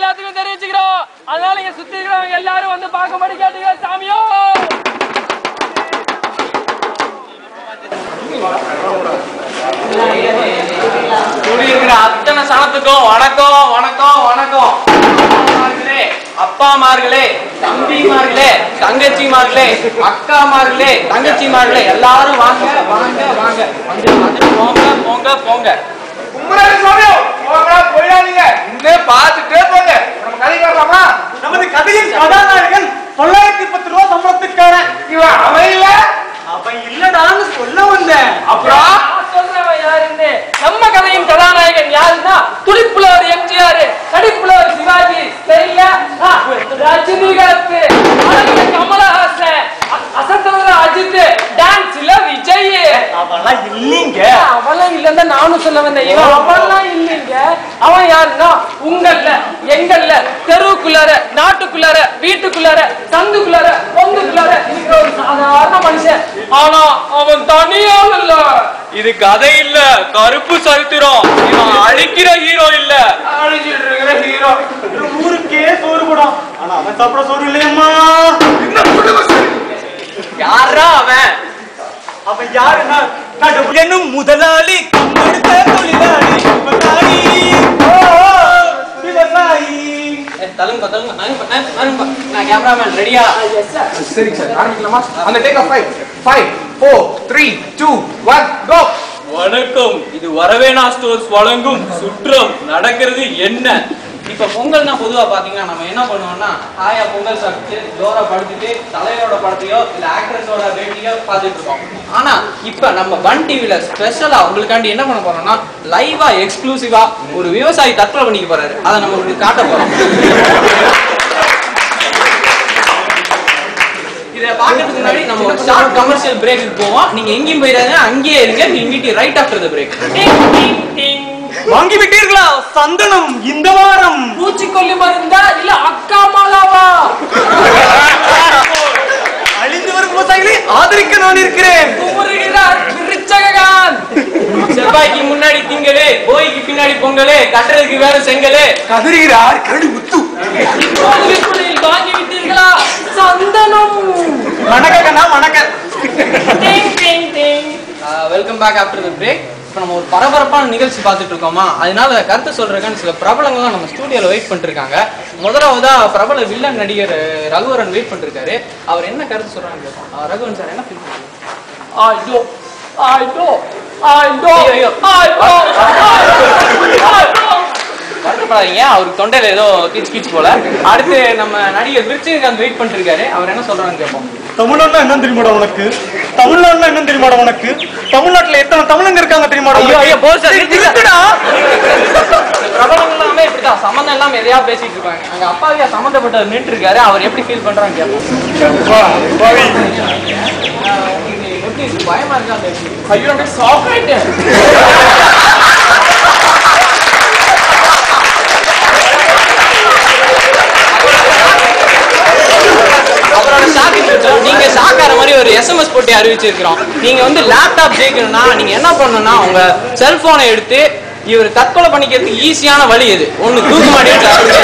எல்லாத்துக்கும் தெரிவிச்சுக்கிறோம். அதனால இங்க சுத்தி இருக்கிறவங்க எல்லாரும் வந்து பார்க்கும்படி கேட்டுக்கிறோம் சாமியோ. இருக்கிற அத்தனை சனத்துக்கும் வணக்கம் வணக்கம் வணக்கம். அப்பாமார்களே, தம்பிமார்களே, தங்கச்சிமார்களே, அக்காமார்களே, தங்கச்சிமார்களே, எல்லாரும் வாங்க வாங்க வாங்க. வந்து போங்க போங்க போங்க. பார்த்துட்டே போங்க. நம்ம கதை வரலாமா? நமது கதையின் கதாநாயகன் 910 ரூபாய் சம்பளத்துக்காரன். இவன் அவன் இல்ல, அவன் இல்லடான்னு சொல்ல வந்தேன். அப்புறம் சொல்றவன் யாருன்னு? நம்ம கதையின் கதாநாயகன் யாருன்னா துடிப்புலவர் எம்ஜிஆர், கடிப்புலவர் சிவாஜி, சரியா? ரஜினிகாந்த், கமலஹாசன், அசத்தவர அஜித், டான்ஸ்ல விஜய். அவெல்லாம் இல்லீங்க. அவெல்லாம் இல்லன்னா நானும் சொல்ல வந்தேன். இவன் அவெல்லாம் இல்லைங்க. அவன் யாருன்னா உங்கள்ல எங்கள்ல தெருவுக்குள்ளார, நாட்டுக்குள்ளார, வீட்டுக்குள்ளார, சந்துக்குள்ளார, பொந்துக்குள்ளார இருக்கிற ஒரு சாதாரண மனுஷன். ஆனா அவன் தனியால் இல்ல. இது கதை இல்ல, கருப்பு சரித்திரம். இவன் அழிக்கிற ஹீரோ இல்ல, அழிச்சிட்டு இருக்கிற ஹீரோ. ஊருக்கே சோறு போடும். ஆனா அவன் சாப்பிட சோறு இல்லையம்மா. யாரா அவன்? அவன் யாருன்னா எனும் முதலாளி, தொழிலாளி, விவசாயி. தலுங்க தலுங்க. நான் கேமராமேன் ரெடியா? சரி சார், ஆரம்பிக்கலாமா? அந்த டேக் ஆஃப் 5 4 3 2 1 கோ. வணக்கம், இது வரவேணா ஸ்டோர்ஸ் வழங்கும் சுற்றம். நடக்கிறது என்ன? இப்ப பொங்கல்னா பொதுவா பாத்தீங்கன்னா நம்ம என்ன பண்ணுவோம்னா ஹாயா பொங்கல் சாப்பிட்டு ஜோரா படுத்துட்டு தலைவரோட படத்தையோ இல்ல ஆக்ட்ரஸோட பேட்டியோ பார்த்துட்டு இருக்கோம். ஆனா இப்ப நம்ம வன் டிவில ஸ்பெஷலா உங்களுக்காண்டி என்ன பண்ண போறோம்னா லைவா எக்ஸ்க்ளூசிவா ஒரு விவசாயி தற்கொலை பண்ணிக்க போறாரு. அதை நம்ம உங்களுக்கு காட்ட போறோம். இதை பார்க்கறதுக்கு முன்னாடி நம்ம ஒரு ஷார்ட் கமர்ஷியல் பிரேக்கு போவோம். நீங்க எங்கேயும் போயிடாங்க, அங்கேயே இருங்க. நீங்க ரைட் ஆஃப்டர் தி பிரேக். வாங்கி விட்டீர்களா சந்தனம் இந்த வாரம்? பூச்சிக்கொல்லி மருந்தா இல்ல அக்கா மாலாவா? அழிந்து வரும் விவசாயிகளை ஆதரிக்க நான் இருக்கிறேன். செவ்வாய்க்கு முன்னாடி திங்களே, போய்க்கு பின்னாடி பொங்கலே, கட்டுறதுக்கு வேற செங்கலே. கதறுகிறார் கடி முத்து. வாங்கி விட்டீர்களா சந்தனம்? வணக்கண்ணா வணக்கம். Welcome back after the break. இப்போ நம்ம ஒரு பரபரப்பான நிகழ்ச்சி பார்த்துட்டு இருக்கோமா, அதனால கருத்து சொல்றதுக்கான சில பிரபலங்கள்லாம் நம்ம ஸ்டூடியோல வெயிட் பண்ணிட்டு இருக்காங்க. முதலாவதா பிரபல வில்லன் நடிகர் ரகுவரன் வெயிட் பண்ணிருக்காரு. அவர் என்ன கருத்து சொல்றாங்க கேட்போம். ரகுவரன் சார் என்ன ஃபீல் பண்றீங்க? வருத்தப்படாதீங்க, அவருக்கு தொண்டையில ஏதோ கீச்சு போல. அடுத்து நம்ம நடிகர் விருச்சிகாந்த் வெயிட் பண்ணிட்டு இருக்காரு. அவர் என்ன சொல்றான்னு கேட்போம். தமிழ்நாடுனா என்ன தெரியுமாடா உனக்கு? தமிழ்நாடுனா என்ன தெரியுமாடா உனக்கு? தமிழ்நாட்டுல எத்தனை தமிழங்க இருக்காங்க தெரியுமாடா? பிரபலங்களாமே இப்படிதான் சம்மந்தம் இல்லாம எதையா பேசிட்டு இருக்காங்க. அங்க அப்பாவியா சம்மந்தப்பட்டவர் நின்று இருக்காரு. அவர் எப்படி ஃபீல் பண்றான்னு கேட்போம். பயமா இருக்கா? ஐயோ சாஃப்ட் ஆயிட்டேன். நீங்க சாக்கார மாதிரி ஒரு SMS போட்டு அறிவிச்சிருக்கிறோம். நீங்க வந்து லேப்டாப் ஜெயிக்கணும்னா நீங்க என்ன பண்ணணும்னா உங்க செல்போனை எடுத்து இவர் தற்கொலை பண்ணிக்கிறதுக்கு ஈஸியான வழி எது? ஒண்ணு தூக்கு மாட்டிட்டு சாவுறது,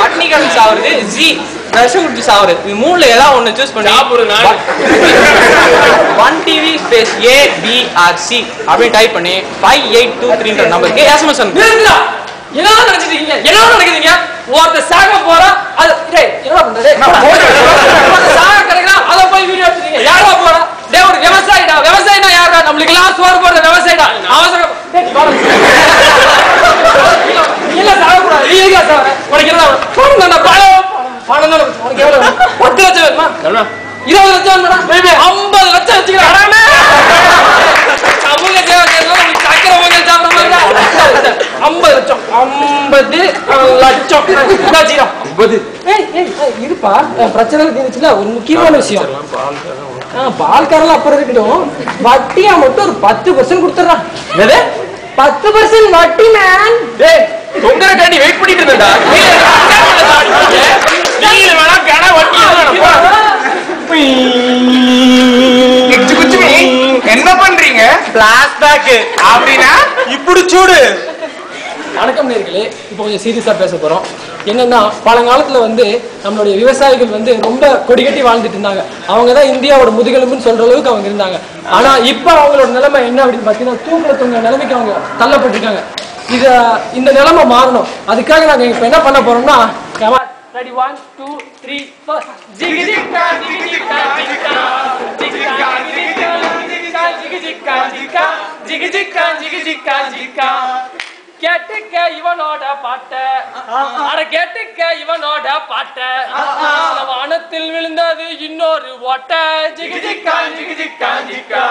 பட்னி கடந்து சாவுறது, ஜி விஷம் குடிச்சு சாவுறது. இது மூணுல ஏதாவது ஒண்ணு சூஸ் பண்ணி ஒன் டிவி ஸ்பேஸ் ABRC அப்படின்னு டைப் பண்ணி 5823 நம்பருக்கு SMS அனுப்புங்க. என்ன நினைச்சிட்டீங்க? என்ன நினைக்கிறீங்க? ஒருத்த சாக போறா, அது என்ன பண்றது? சாக கிடைக்கலாம், அதை போய் வீடியோ எடுத்துட்டீங்க. யாரா போறா? டேய் ஒரு விவசாயிடா. விவசாயினா யாரா? நம்மளுக்கு எல்லாம் சோறு போடுற விவசாயிடா. அவசரம் இல்ல சாக கூடாது. நீ எங்க சாவற? உனக்கு என்ன பணம் தான் பணம் தான் உனக்கு எவ்வளவு? 10 லட்சம் வேணுமா? 20 லட்சம் வேணுமா? 50 லட்சம் வச்சுக்கிறேன். சமூக சேவை செய்யணும். சக்கரை பொங்கல் சாப்பிட மாதிரி 50 லட்சம் 50 லட்சம் இருப்பா. பிரச்சனை இருந்துச்சுல ஒரு முக்கியமான விஷயம். பால்காரெல்லாம் அப்புறம் இருக்கட்டும், வட்டியா மட்டும் ஒரு 10% கொடுத்துறான். 10% வட்டி மேன். உங்களுக்காண்டி வெயிட் பண்ணிட்டு இருந்தா என்ன பண்றீங்க? பிளாஷ்பேக் அப்படின்னா இப்படி சூடு. வணக்கம் நேயர்களே. இப்போ கொஞ்சம் சீரியஸாக பேச போகிறோம். என்னன்னா பழங்காலத்தில் வந்து நம்மளுடைய விவசாயிகள் வந்து ரொம்ப கொடிகட்டி வாழ்ந்துட்டு இருந்தாங்க. அவங்க தான் இந்தியாவோட முதுகெலும்புன்னு சொல்கிற அளவுக்கு அவங்க இருந்தாங்க. ஆனால் இப்போ அவங்களோட நிலைமை என்ன அப்படின்னு பார்த்தீங்கன்னா தூக்கில் தூங்க நிலைமைக்கு அவங்க தள்ளப்பட்டிருக்காங்க. இந்த நிலைமை மாறணும். அதுக்காக நாங்கள் இப்போ என்ன பண்ண போகிறோம்னா Ready, 1, 2, 3, 4. Jiggy jigga, jiggy jigga, jigga, jigga, jigga, jigga, jigga, jigga, jiggy jigga, jiggy jigga, jigga. கேட்டுக்க இவனோட பாட்ட, அட கேட்டுக்க இவனோட பாட்ட. வானத்தில் விழுந்தது இன்னொரு ஓட்ட. ஜிகி ஜிக்கா ஜிகி ஜிக்கா ஜிக்கா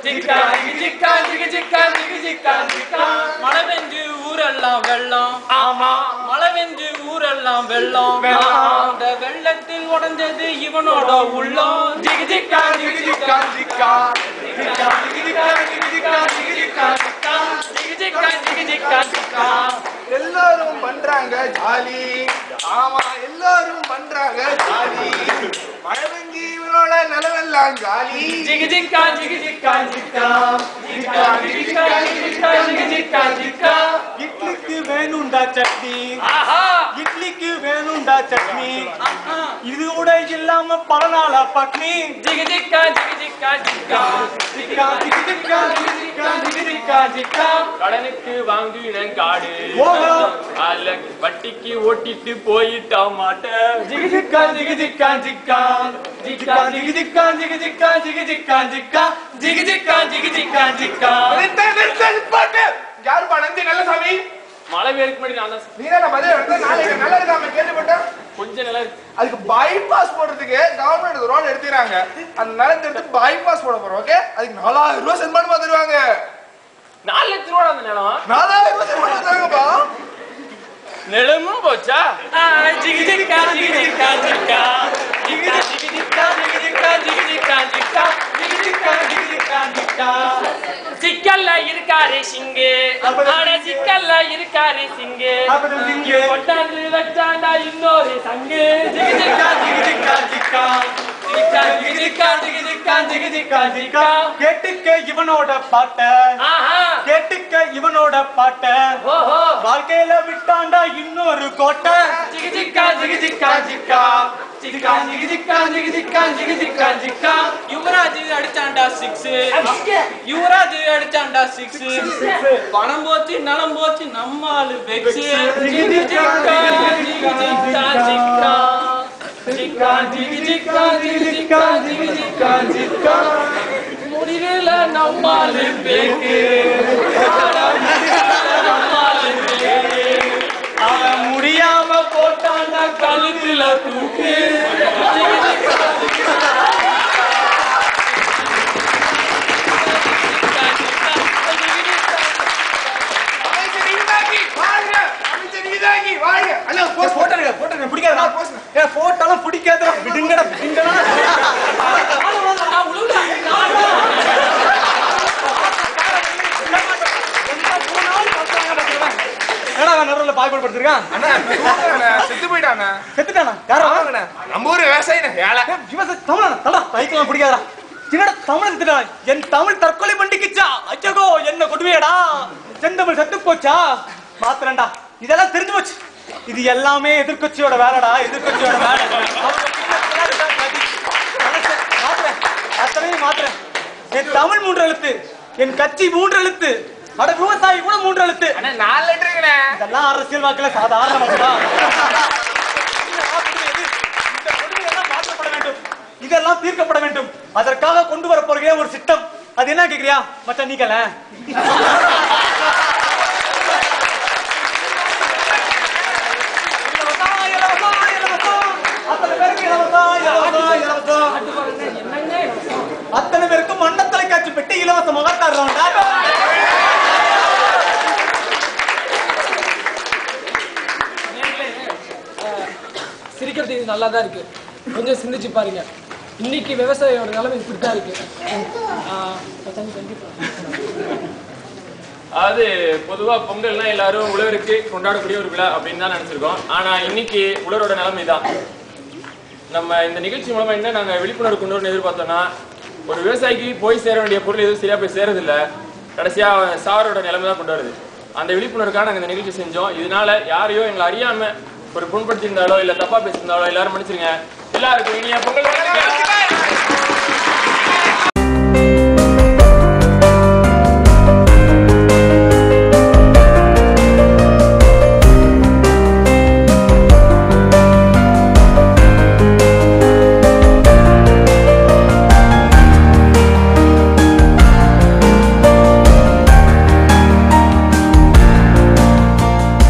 ஜிக்கா ஜிகி ஜிக்கா ஜிகி ஜிக்கா ஜிகி ஜிக்கா ஜிக்கா. மழை பெஞ்சு ஊரெல்லாம் வெள்ளம். ஆமா, மழை பெஞ்சு ஊரெல்லாம் வெள்ளம். அந்த வெள்ளத்தில் உடைஞ்சது இவனோட உள்ளம். ஜிகி ஜிக்கா ஜிகி ஜிக்கா ஜிக்கா ஜிக்கா ஜிகி ஜிக்கா ஜிகி ஜிக்கா ஜிகி ஜிக்கா ஜிக்கா ஜிகி ஜிக்கா ஜிகி ஜிக்கா ஜிக்கா. எல்லாரும் பண்றாங்க ஜாலி. ஆமா, எல்லாரும் பண்றாங்க ஜாலி. மழை பெஞ்சி இவனோட நிலவெல்லாம் ஜாலி. ஜிகி ஜிக்கா ஜிகி ஜிக்கா ஜிக்கா ஜிக்கா ஜிகி ஜிக்கா ஜிகி ஜிக்கா ஜிகி ஜிக்கா ஜிக்கா. இட்லிக்கு வேணுண்டா சட்னி, ஆஹா, இட்லிக்கு வேணுண்டா சட்னி, இது கூட இல்லாம பல நாளா பட்னி. ஜிகி ஜிக்கா ஜிகி ஜிக்கா ஜிக்கா ஜிக்கா ஜிகி ஜிக்கா ஜிகி ஜிக்கா ஜிகி ஜிக்கா ஜிக்கா. கடனுக்கு வாங்கின காடு அல்ல வட்டிக்கு ஓட்டிட்டு போயிட்டா மாட்டேன். ஜிகி ஜிக்கா ஜிகி ஜிக்கா ஜிக்கா ஜிக்கா ஜிகி ஜிக்கா ஜிகி ஜிக்கா ஜிகி ஜிக்கா ஜிக்கா ஜிகி ஜிக்கா ஜிகி ஜிக்கா ஜிக்கா. யாரு பணந்தி நல்ல சாமி? மழை பேருக்கு முன்னாடி நான் தான் நீதான் பதில் நாளைக்கு நல்லா இருக்காம கேள்விப்பட்டேன். கொஞ்சம் நல்லா இருக்கு. அதுக்கு பைபாஸ் போடுறதுக்கு கவர்மெண்ட் ரோடு எடுத்துறாங்க. அந்த நிலத்தை எடுத்து பைபாஸ் போட போறோம். ஓகே, அதுக்கு 4000 ரூபாய் சன்மானமா தருவாங்க. 4 லட்சம் ரூபா அந்த நிலம். 4000 ரூபாய் சன்மானமா தருவாங்கப்பா. நிலமும் போச்சா? ஜிகி ஜிக்கா ஜிகி ஜிக்கா ஜிக்கா ஜிகா ஜிகி ஜிக்கா ஜிகி ஜிக்கா ஜிகி ஜிக்கா ஜிக்கா ஜிகி ஜிக்கா ஜிகி ஜிக்கா ஜிக்கா. சிக்கல்ல இருக்காரு சிங்கு, ஆனா சிக்கல்ல இருக்காரு சிங்கு. கொண்டாந்து வச்சாண்டா இன்னொரு சங்கு. ஜிகி ஜிக்கா ஜிகி ஜிக்கா ஜிக்கா ஜிக்கா ஜிகி ஜிக்கா ஜிகி ஜிக்கா ஜிகி ஜிக்கா ஜிக்கா. கேட்டுக்க இவனோட பாட்ட, ஆஹா, கேட்டுக்க இவனோட பாட்ட. ஓஹோ, வாழ்க்கையில விட்டாண்டா இன்னொரு கோட்டை. ஜிகி ஜிக்கா ஜிகி ஜிக்கா ஜிக்கா ஜிக்கா ஜிகி ஜிக்கா ஜிகி ஜிக்கா ஜிகி ஜிக்கா ஜிக்கா. யுவராஜ் அடிச்சாண்டா 6. யுவராஜ் அடிச்சாண்டா 6. பணம் போச்சு நலம் போச்சு நம்மாலு வெக்ஸ். ஜிகி ஜிக்கா ஜிகி ஜிக்கா ஜிக்கா ஜிக்கா ஜிகி ஜிக்கா ஜிகி ஜிக்கா ஜிகி ஜிக்கா ஜிக்கா. முடியல நம்மாலு பேக்கு, நம்மாலு பேக்கு. அவன் முடியாம போட்டாண்டா கழுத்துல தூக்கு. ஜிகி ஜிக்கா போட்டாலும் பிடிக்காத விடுங்கடா விடுங்கடா. பாய்படுத்திருக்கான். செத்து போயிட்டானே. செத்துட்டானா? யாரும் நம்ம ஊரு விவசாயி தமிழ் பிடிக்காதா? என்னடா தமிழ் செத்துட்டா? என் தமிழ் தற்கொலை பண்ணிக்கிச்சா? அச்சகோ என்ன கொடுமையடா. செந்தமிழ் செத்து போச்சா? மாத்திரண்டா, இதெல்லாம் தெரிஞ்சு போச்சு. இது எல்லாமே எதிர்கட்சியோட வேலைடா, எதிர்கட்சியோட வேலை. அத்தனையும் மாத்திரேன். என் தமிழ் 3 எழுத்து, என் கட்சி 3 எழுத்து, அட விவசாயி கூட 3 எழுத்து. 4 லெட்டர். இதெல்லாம் அரசியல் வாக்குல சாதாரண மக்களா? மாற்றப்பட வேண்டும், இதெல்லாம் தீர்க்கப்பட வேண்டும். அதற்காக கொண்டு வர போகிற ஒரு சிட்டம். அது என்ன கேக்குறியா மச்சான்? நீக்கல அத்தனை பேருக்கும் மண்ண தொலைக்காட்சி பெட்டி இலவசமாக தர்றோம். சிரிக்கிறது இது நல்லா தான் இருக்கு. கொஞ்சம் சிந்திச்சு பாருங்க. இன்னைக்கு விவசாயியோட நிலைமை இப்படித்தான் இருக்கு. அது பொதுவா பொங்கல்னா எல்லாரும் உழவருக்கு கொண்டாடக்கூடிய ஒரு விழா அப்படின்னு தான் நினைச்சிருக்கோம். ஆனா இன்னைக்கு உழவரோட நிலைமை தான். நம்ம இந்த நிகழ்ச்சி மூலமா என்ன நாங்க விழிப்புணர்வு கொண்டு வரணும்னு எதிர்பார்த்தோம்னா, ஒரு விவசாயிக்கு போய் சேர வேண்டிய பொருள் எதுவும் சரியா போய் சேரதில்லை. கடைசியா சாரோட நிலைமை தான் கொண்டு வருது. அந்த விழிப்புணர்வுக்காக நாங்க இந்த நிகழ்ச்சி செஞ்சோம். இதனால யாரையோ எங்களை அறியாம ஒரு புண்படுத்தியிருந்தாலோ இல்ல தப்பா பேசியிருந்தாலோ எல்லாரும் மன்னிச்சிருங்க. எல்லாருக்கும் இனிய பொங்கல் வாழ்த்துக்கள்.